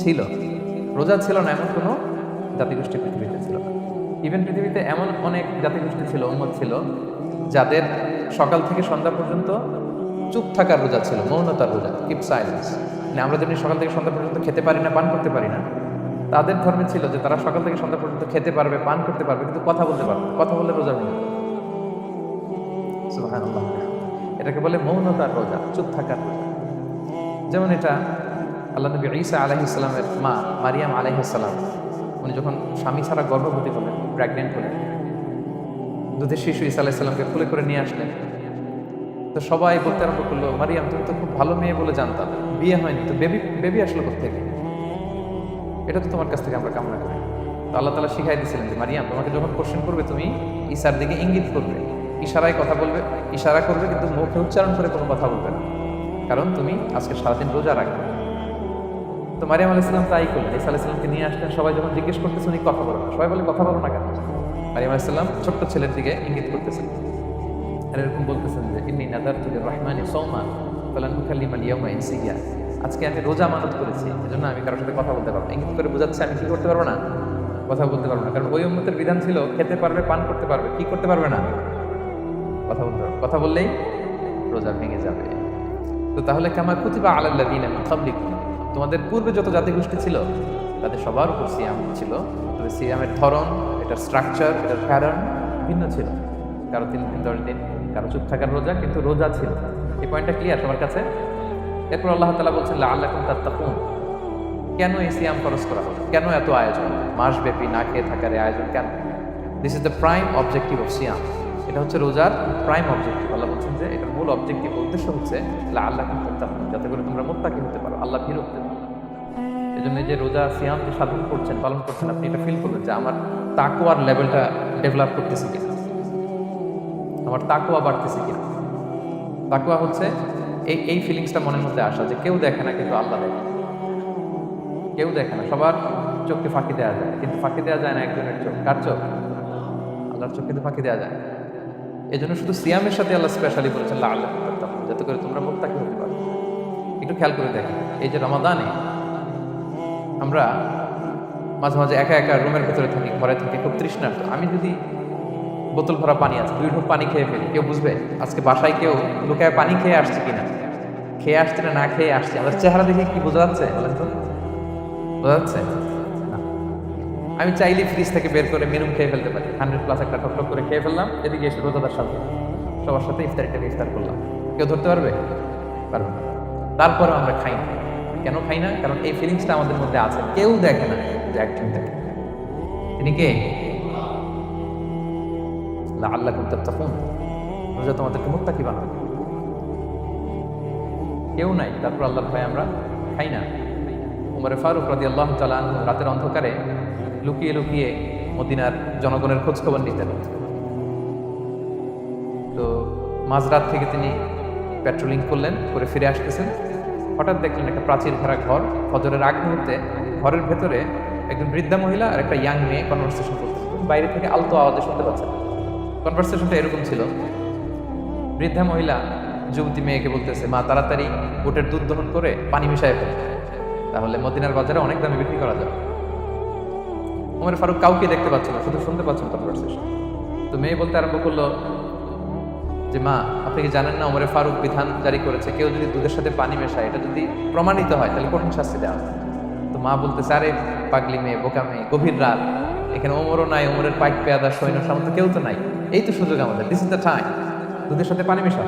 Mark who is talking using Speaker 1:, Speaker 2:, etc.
Speaker 1: ছিল। রোজা ছিল না এমন কোনো জাতিগোষ্ঠী পৃথিবীতে ছিল না। ইভেন পৃথিবীতে এমন অনেক জাতিগোষ্ঠী ছিল, উম্মত ছিল, যাদের সকাল থেকে সন্ধ্যা পর্যন্ত চুপ থাকার রোজা ছিল, মৌনতার রোজা, কিপ সাইলেন্স। মানে আমরা যেমনি সকাল থেকে সন্ধ্যা পর্যন্ত খেতে পারি না, পান করতে পারি না, তাদের ধর্মে ছিল যে তারা সকাল থেকে সন্ধ্যা পর্যন্ত খেতে পারবে, পান করতে পারবে, কিন্তু কথা বলতে পারবে, কথা বললে রোজা ভেঙে যাবে। সুবহানাল্লাহ। এটাকে বলে মৌনতার রোজা, চুপ থাকার রোজা। যেমন এটা আল্লাহ নবী ঈসা আলাইহিস সালামের মা মারিয়াম আলাইহিস সালাম, উনি যখন স্বামী ছাড়া গর্ভবতী হলেন, প্রেগনেন্ট হলেন, দুধের শিশু ঈসা আলাইহিস সালামকে কোলে করে নিয়ে আসলেন। তো সবাই বলতে আরম্ভ করলো, মারিয়াম তুমি তো খুব ভালো মেয়ে বলে জানতাম, বিয়ে হয়নি, তো বেবি বেবি আসলো কোত্থেকে? এটা তো তোমার কাছ থেকে আমরা কামনা করি। তো আল্লাহ তাআলা শিখাই দিয়েছিলেন যে মারিয়াম, তোমাকে যখন কোশ্চেন করবে তুমি ঈসার দিকে ইঙ্গিত করবে, ইশারায় কথা বলবে, ইশারা করবে, কিন্তু মুখে উচ্চারণ করে কোনো কথা বলবে না, কারণ তুমি আজকে সারাদিন রোজা রাখবে। তো মারিয়াম আলাইহিস সালাম তাই করলেন, ঈসা আলাইহিস সালামকে নিয়ে আসলেন। সবাই যখন জিজ্ঞেস করতেছে উনি কথা বলো না, সবাই বলে কথা বলো না কেন? মারিয়াম আলাইহিস সালাম ছোট্ট ছেলের দিকে ইঙ্গিত করতেছেন আর এরকম বলতেছেন যে ইন্নী নাযারতু লির-রাহমানি সাওমান ফালান উকাল্লিমাল ইয়াওমা ইনসিয়্যা, আজকে আমি রোজা মানত করেছি, এজন্য আমি কারোর সাথে কথা বলতে পারবো না। ইঙ্গিত করে বোঝাচ্ছে আমি কি করতে পারবো না, কথা বলতে পারবো না। কারণ ওই উম্মতের বিধান ছিল খেতে পারবে, পান করতে পারবে, কি করতে পারবে না, কথা বলতে পারবে। কথা বললেই রোজা ভেঙে যাবে। তো তাহলে কামা কুতিবা আলাল্লাযিনা মিন ক্বাবলিকুম, তোমাদের পূর্বে যত জাতিগোষ্ঠী ছিল তাদের সবার উপর সিয়াম ছিল, তবে সিয়ামের ধরন, এটার স্ট্রাকচার, এটার প্যাটার্ন ভিন্ন ছিল। কারো 3 দিন 10 দিন, কারো চুপ থাকার রোজা, কিন্তু রোজা ছিল। এই পয়েন্টটা ক্লিয়ার সবার কাছে? এরপর আল্লাহ তাআলা বলছেন লাআল্লাকুম তাত্তাকুন, কেন এই সিয়াম ফরজ করা হলো, কেন এত আয়োজন, মাসব্যাপী না খেয়ে থাকার এই আয়োজন কেন? This is the prime objective of সিয়াম। এটা হচ্ছে রোজার প্রাইম অবজেক্টিভ। আল্লাহ বলছেন যে এটার মূল অবজেক্টিভ, উদ্দেশ্য হচ্ছে লাআল্লাকুম তাত্তাকুন, যাতে করে তোমরা মুত্তাকি হতে পারো, আল্লাহ ভীরু হতে পারো। এই জন্য যে রোজা সিয়াম যে সাধন করছেন, পালন করছেন, আপনি এটা ফিল করবেন যে আমার তাকওয়ার লেভেলটা ডেভেলপ করতেছে কিনা, আমার তাকওয়া বাড়তেছে কিনা। তাকওয়া হচ্ছে এই ফিলিংসটা মনের মধ্যে আসা যে কেউ দেখে না কিন্তু আল্লাহ দেখে, কেউ দেখে না, সবার চোখকে ফাঁকি দেওয়া যায়, কিন্তু ফাঁকি দেওয়া যায় না একজনের চোখ। কার চোখ? আল্লাহর চোখ কিন্তু ফাঁকি দেওয়া যায়। এই জন্য শুধু সিয়ামের সাথে আল্লাহ স্পেশালি বলেছেন লাআল্লাকুম তাত্তাকুন, যাতে করে তোমরা মুত্তাকি হতে পারো। একটু খেয়াল করে দেখেন, এই যে রমাদানে আমরা মাঝে মাঝে একা একা রুমের ভেতরে থাকি, ঘরে থাকি, খুব তৃষ্ণার্ত। আমি যদি বোতল ভরা পানি আছে, 2 ঢোক পানি খেয়ে ফেলি, কেউ বুঝবে আজকে বাসায় কেউ লুকায় পানি খেয়ে আসছে কিনা, খেয়ে আসছে না না খেয়ে আসছে? আমাদের চেহারা দেখে কি বোঝা যাচ্ছে বলেন তো? বোঝা যাচ্ছে না। আমি চাইলে ফ্রিজ থেকে বের করে মেরুন খেয়ে ফেলতে পারি, 100+ একটা টক করে খেয়ে ফেললাম, এদিকে এসে রোজাদার সাথে সবার সাথে ইফতার করলাম, কেউ ধরতে পারবে? পারবে না। তারপরেও আমরা খাই না। কেন খাই না? কারণ এই ফিলিংসটা আমাদের মধ্যে আছে, কেউ দেখে না যে একজন দেখে। তিনি কে? লাআল্লাকুম তাত্তাকুন, রোজা তোমাদেরকে মুত্তাকি বানাবে। কেউ নাই, তারপর আল্লাহর ভয়ে আমরা খাই না। উমরে ফারুক রাদিয়াল্লাহু তাআলা আনহু রাতের অন্ধকারে লুকিয়ে লুকিয়ে মদিনার জনগণের খোঁজ খবর নিতেন। তো মাঝরাত থেকে তিনি পেট্রোলিং করলেন, করে ফিরে আসতেছেন, হঠাৎ দেখলেন একটা প্রাচীর ঘেরা ঘর, ফজরের আগ মুহূর্তে ঘরের ভেতরে একজন বৃদ্ধা মহিলা আর একটা ইয়াং মেয়ে কনভারসেশন করতেছে। বাইরে থেকে আলতো আওয়াজে শুনতে পাচ্ছেন। কনভারসেশনটা এরকম ছিল, বৃদ্ধা মহিলা যুবতী মেয়েকে বলতেছে, মা তাড়াতাড়ি উটের দুধ দহন করে পানি মিশায় ফেলে, তাহলে মদিনার বাজারে অনেক দামে বিক্রি করা যাবে। ওমর ফারুক কাউকে দেখতে পাচ্ছিল না, শুধু শুনতে পাচ্ছেন কনভারসেশন। তো মেয়ে বলতে আরম্ভ করলো যে মা, আপনি কি জানেন না ওমরে ফারুক বিধান জারি করেছে, কেউ যদি দুধের সাথে পানি মেশায়, এটা যদি প্রমাণিত হয় তাহলে কঠিন শাস্তি দেওয়া হয়। তো মা বলতেছে, আরে পাগলি মেয়ে, বোকা মেয়ে, গভীর রাত, এখানে ওমরও নাই, ওমরের পাইক পেয়াদা সৈন্য সামন্ত কেউ তো নাই, এই তো সুযোগ আমাদের, দিস ইজ দ্য টাইম, দুধের সাথে পানি মেশাও।